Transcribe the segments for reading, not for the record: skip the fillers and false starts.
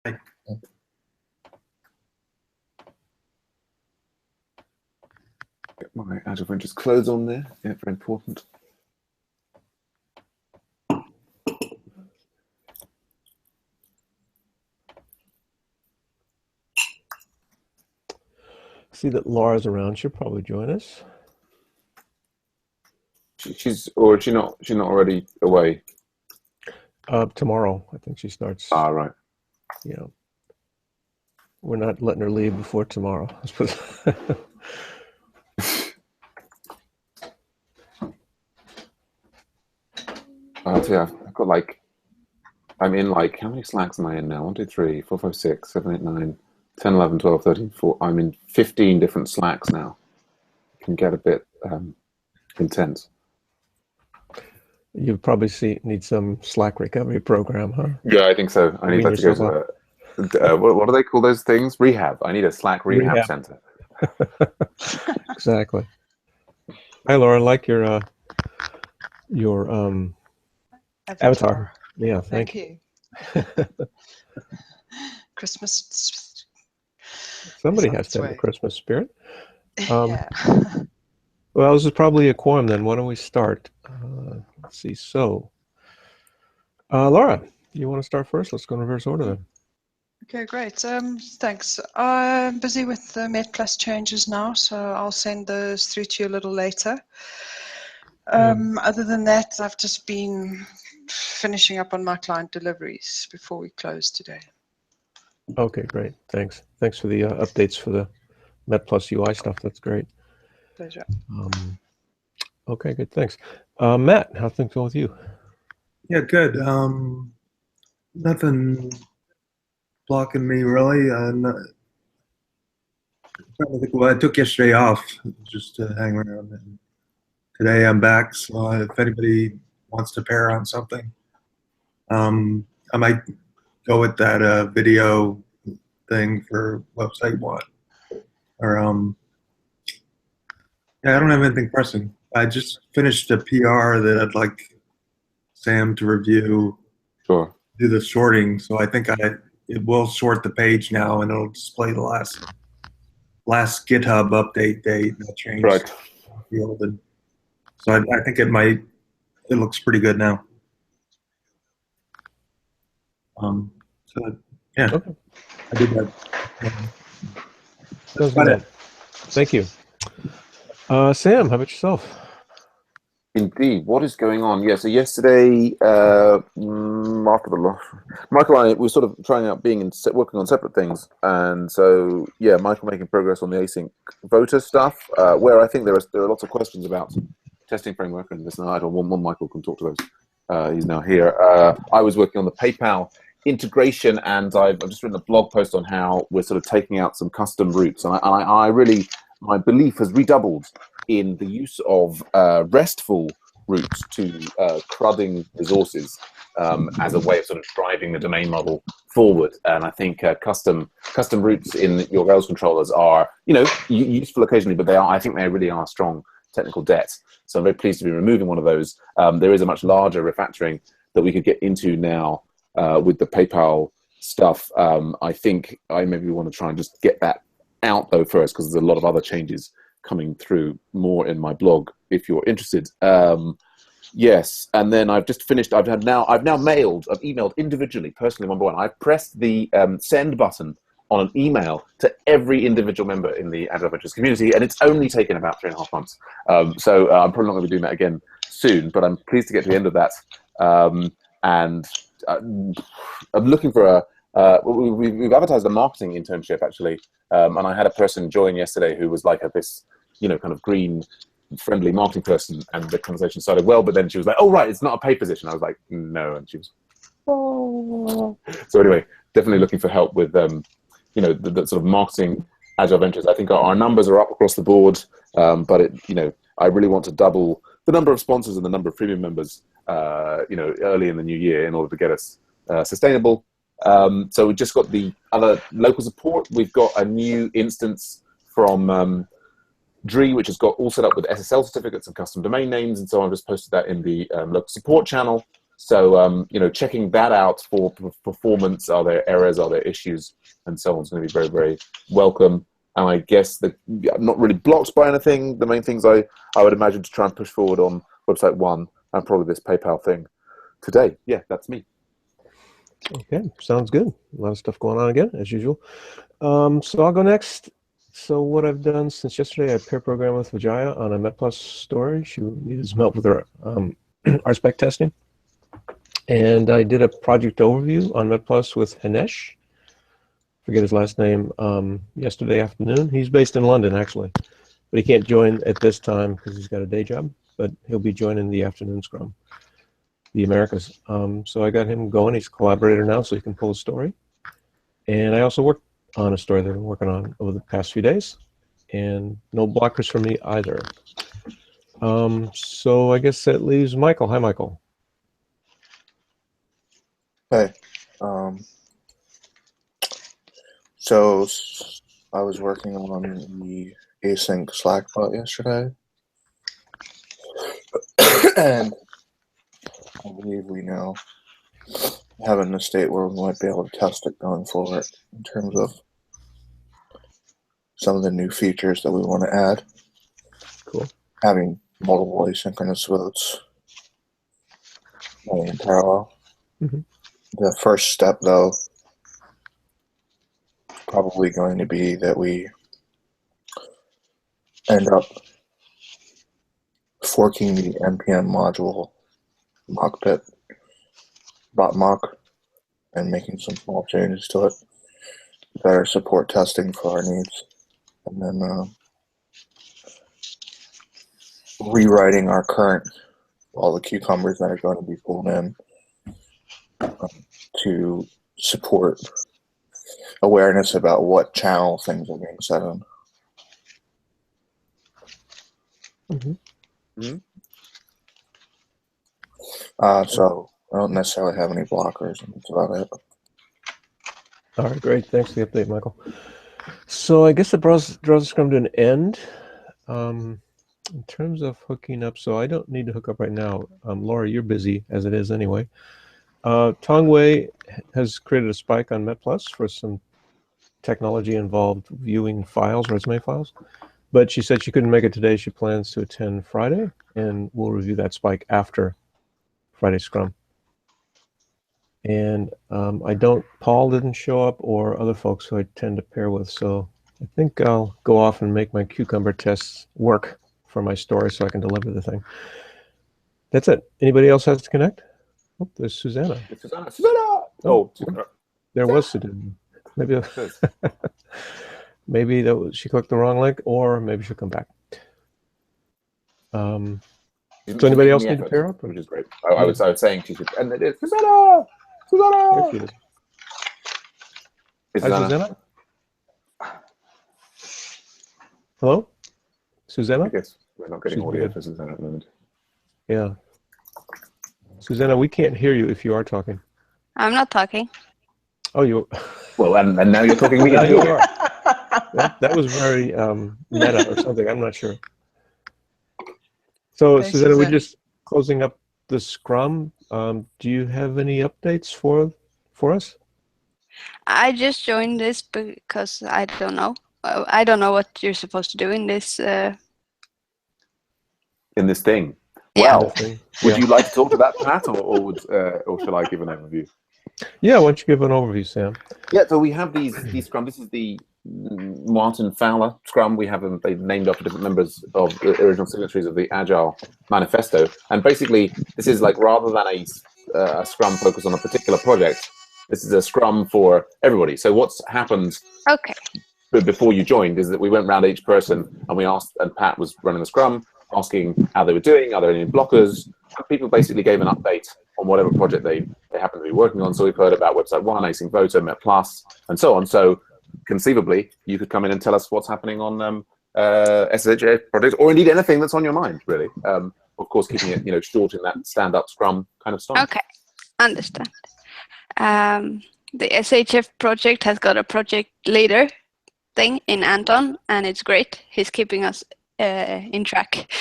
Get my Agile Ventures clothes on there. Yeah, very important. See that Laura's around. She'll probably join us. She's not already away. Tomorrow, I think she starts. Ah, right. Yeah. We're not letting her leave before tomorrow. I've got I'm in how many Slacks am I in now? 1, 2, 3, 4, 5, 6, 7, 8, 9, 10, 11, 12, 13, 4. I'm in 15 different Slacks now. It can get a bit intense. You probably need some Slack recovery program, huh? Yeah, I think so. I need to go to what do they call those things? Rehab. I need a Slack rehab center. Exactly. Hi, Laura. I like your avatar. Yeah, thank you. Christmas. Somebody has to have the Christmas spirit. Yeah. Well, this is probably a quorum then. Why don't we start? Let's see. So, Laura, you want to start first? Let's go in reverse order then. Okay, great. Thanks. I'm busy with the Met Plus changes now, so I'll send those through to you a little later. Other than that, I've just been finishing up on my client deliveries before we close today. Okay, great. Thanks. Thanks for the updates for the Met Plus UI stuff. That's great. Pleasure. Okay, good. Thanks. Matt, how things going with you? Yeah, good. Nothing blocking me really. I'm trying to think. Well, I took yesterday off just to hang around. And today I'm back. So if anybody wants to pair on something, I might go with that video thing for website one. Or yeah, I don't have anything pressing. I just finished a PR that I'd like Sam to review. Sure. Do the sorting, so I think it will sort the page now, and it'll display the last GitHub update date that changed. Right. And so I think it looks pretty good now. So yeah, okay. I did that. That's about it. Thank you. Sam, how about yourself? Indeed. What is going on? Yeah, so yesterday, after the loss, Michael and I were sort of trying out working on separate things. And so, yeah, Michael making progress on the async voter stuff, where I think there are lots of questions about testing framework and this and that. One Michael can talk to those. He's now here. I was working on the PayPal integration, and I've just written a blog post on how we're sort of taking out some custom routes. And I really, my belief has redoubled in the use of RESTful routes to crudding resources as a way of sort of driving the domain model forward. And I think custom routes in your Rails controllers are, useful occasionally, but I think they really are strong technical debt. So I'm very pleased to be removing one of those. There is a much larger refactoring that we could get into now with the PayPal stuff. I think I maybe want to try and just get that out though first, because there's a lot of other changes coming through more in my blog if you're interested. Yes, and then I've just finished. I've emailed individually, personally, one by one. I've pressed the send button on an email to every individual member in the Agile Ventures community, and it's only taken about 3.5 months. So I'm probably not going to be doing that again soon, but I'm pleased to get to the end of that. And I'm looking for we've advertised a marketing internship actually, and I had a person join yesterday who was like this, kind of green, friendly marketing person, and the conversation started well, but then she was like, "Oh right, it's not a paid position." I was like, "No," and she was, "Oh." So anyway, definitely looking for help with the sort of marketing Agile Ventures. I think our numbers are up across the board, but I really want to double the number of sponsors and the number of premium members, early in the new year in order to get us sustainable. So we just got the other local support. We've got a new instance from Dree, which has got all set up with SSL certificates and custom domain names, and so I've just posted that in the local support channel. So, checking that out for performance, are there errors, are there issues, and so on, is going to be very, very welcome. And I guess I'm not really blocked by anything. The main things I would imagine to try and push forward on website 1 and probably this PayPal thing today. Yeah, that's me. Okay, sounds good. A lot of stuff going on again, as usual. So I'll go next. So what I've done since yesterday, I pair programmed with Vijaya on a MetPlus story. She needed some help with her RSpec testing. And I did a project overview on MetPlus with Hanesh. Forget his last name, yesterday afternoon. He's based in London, actually. But he can't join at this time because he's got a day job. But he'll be joining the afternoon Scrum, the Americas. So I got him going. He's a collaborator now, so he can pull a story. And I also worked on a story that I've been working on over the past few days. And no blockers for me either. So I guess that leaves Michael. Hi, Michael. Hey, so I was working on the async Slack bot yesterday, and I believe we now have it in a state where we might be able to test it going forward in terms of some of the new features that we want to add. Cool. Having multiple asynchronous votes running in parallel. Mm-hmm. The first step, though, probably going to be that we end up forking the npm module mockbit bot mock and making some small changes to it, better support testing for our needs, and then rewriting our current, all the cucumbers that are going to be pulled in to support awareness about what channel things are being set in. Mm-hmm. Mm-hmm. So I don't necessarily have any blockers, and that's about it. All right, great. Thanks for the update, Michael. So I guess it draws the Scrum to an end. In terms of hooking up, so I don't need to hook up right now. Laura, you're busy as it is anyway. Tongwei has created a spike on MetPlus for some technology involved viewing files, resume files. But she said she couldn't make it today. She plans to attend Friday, and we'll review that spike after Friday Scrum. And Paul didn't show up, or other folks who I tend to pair with. So I think I'll go off and make my cucumber tests work for my story so I can deliver the thing. That's it. Anybody else has to connect? Oh, there's Susanna. Susanna! Oh, there was Susanna. Maybe maybe she clicked the wrong link, or maybe she'll come back. So anybody else need to pair up? Which is great. I was saying she should, and it is Susanna! Susanna! There she is. Hey, Hi, Susanna. Hello? Susanna? I guess we're not getting She's audio muted. for Susanna at the moment. Yeah. Susanna, we can't hear you if you are talking. I'm not talking. Oh, you. Well, and now you're talking me. Now you are. That was very meta or something. I'm not sure. So, Thanks, Susanna, we're Susanna. just closing up the Scrum. Do you have any updates for us? I just joined this because I don't know. I don't know what you're supposed to do in this. In this thing. Yeah. Well, would you like to talk to that, Pat, or shall I give an overview? Yeah, why don't you give an overview, Sam? Yeah, so we have these Scrum. This is the Martin Fowler Scrum. We have them. They've named after different members of the original signatories of the Agile Manifesto. And basically, this is like, rather than a Scrum focused on a particular project, this is a Scrum for everybody. So what's happened before you joined is that we went around each person and we asked, and Pat was running the Scrum, asking how they were doing, are there any blockers? And people basically gave an update on whatever project they happen to be working on. So we've heard about Website 1, Async Voter, MetPlus, and so on. So conceivably, you could come in and tell us what's happening on SHA projects, or indeed anything that's on your mind, really. Of course, keeping it short in that stand-up Scrum kind of style. Okay, understand. The SHF project has got a project leader thing in Anton, and it's great. He's keeping us in track.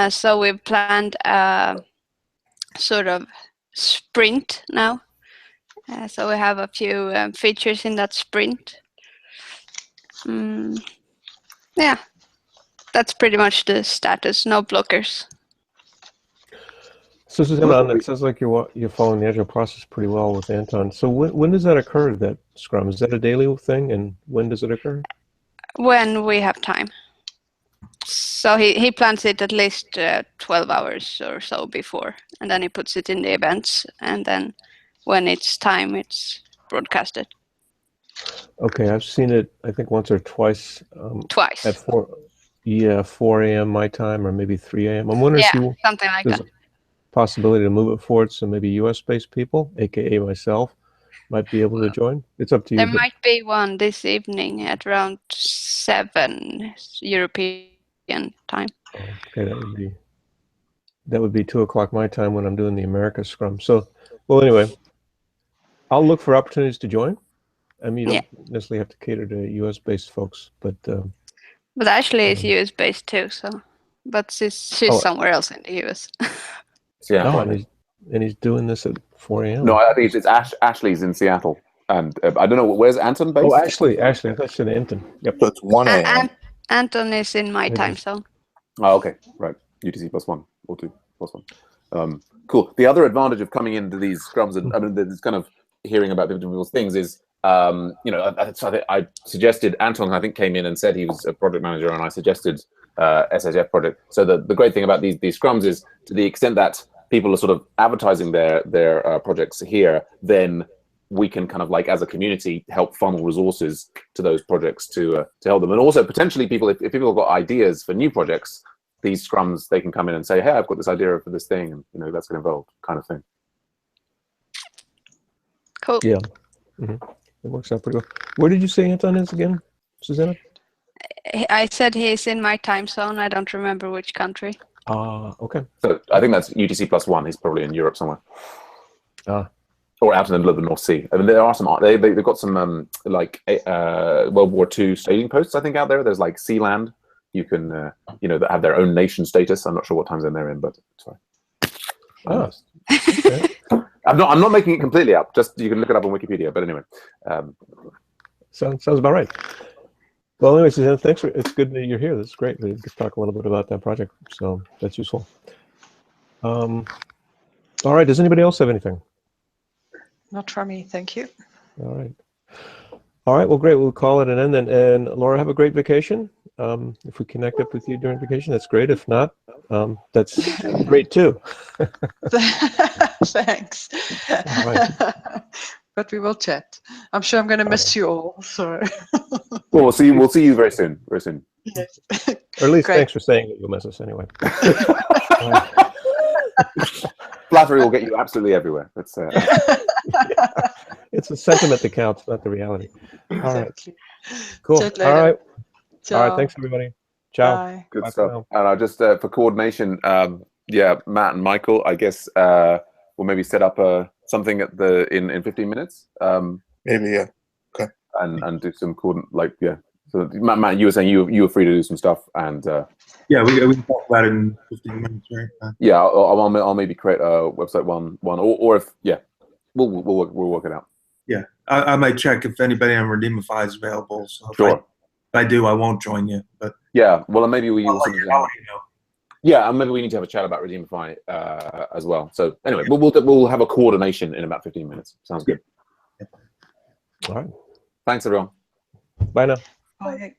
So we've planned sort of sprint now. So we have a few features in that sprint. Yeah, that's pretty much the status. No blockers. So Susanna, it sounds like you're following the agile process pretty well with Anton. So when does that occur? That Scrum, is that a daily thing, and when does it occur? When we have time. So he plans it at least 12 hours or so before, and then he puts it in the events, and then when it's time, it's broadcasted. Okay, I've seen it, I think once or twice. Twice. At 4 a.m. my time, or maybe 3 a.m. I'm wondering if something like there's that. a possibility to move it forward, so maybe US-based people, aka myself, might be able to join. It's up to you. There might be one this evening at around 7 European time. Okay, that would be 2 o'clock my time when I'm doing the America Scrum. So, well, anyway, I'll look for opportunities to join. I mean, you don't necessarily have to cater to US-based folks, but Ashley is US based too, so but she's somewhere else in the US. Seattle. And he's doing this at 4 a.m. No, I think it's Ashley's in Seattle, and I don't know where's Anton based. Oh, Ashley, I thought you said Anton. Yep. So it's 1 a.m. Anton is in my time zone. Oh, okay, right. UTC +1 or 2 +1. Cool. The other advantage of coming into these scrums, and I mean, this kind of hearing about different people's things is, I suggested Anton, I think, came in and said he was a project manager, and I suggested SHF project. So the great thing about these scrums is, to the extent that people are sort of advertising their projects here, then we can kind of, like, as a community, help funnel resources to those projects to help them. And also potentially people, if people have got ideas for new projects, these scrums, they can come in and say, hey, I've got this idea for this thing, and let's get involved, kind of thing. Cool. Yeah. It works out pretty well. Where did you say Anton is again, Susanna? I said he's in my time zone. I don't remember which country. Okay. So I think that's UTC +1. He's probably in Europe somewhere. Or out in the middle of the North Sea. I mean, there are some. They've got some World War II staging posts, I think, out there. There's like Sealand. You can that have their own nation status. I'm not sure what time zone they're in, but sorry. Okay. I'm not making it completely up. Just you can look it up on Wikipedia. But anyway, sounds about right. Well, anyway, Susanna, thanks. It's good that you're here. That's great. We could talk a little bit about that project. So that's useful. All right. Does anybody else have anything? Not from me, thank you. All right. Well, great. We'll call it an end then. And Laura, have a great vacation. If we connect up with you during vacation, that's great. If not, that's great too. Thanks. All right. But we will chat. I'm sure I'm going to miss you all. So. Well, we'll see you very soon. Very soon. Yes. Or at least Great. thanks for saying that you'll miss us anyway. Flattery will get you absolutely everywhere. That's It's a sentiment that counts, not the reality. All right. Exactly. Cool. Chat All later. right. Ciao. All right. Thanks, everybody. Ciao. Bye. good Bye for stuff. now. And I just for coordination, Matt and Michael, I guess we'll maybe set up something at in 15 minutes. Maybe, yeah. And do some So Matt, you were saying you were free to do some stuff, and Yeah, we can talk about it in 15 minutes, right? yeah, I'll maybe create a website one, or if we'll work it out. Yeah, I might check if anybody on Redeemify is available. So Sure. If I do, I won't join you. But Yeah, well, and maybe we I'll also let you know. yeah, and maybe we need to have a chat about Redeemify as well. So anyway, we'll have a coordination in about 15 minutes. Sounds good. All right. Thanks, everyone. Bye now. Bye.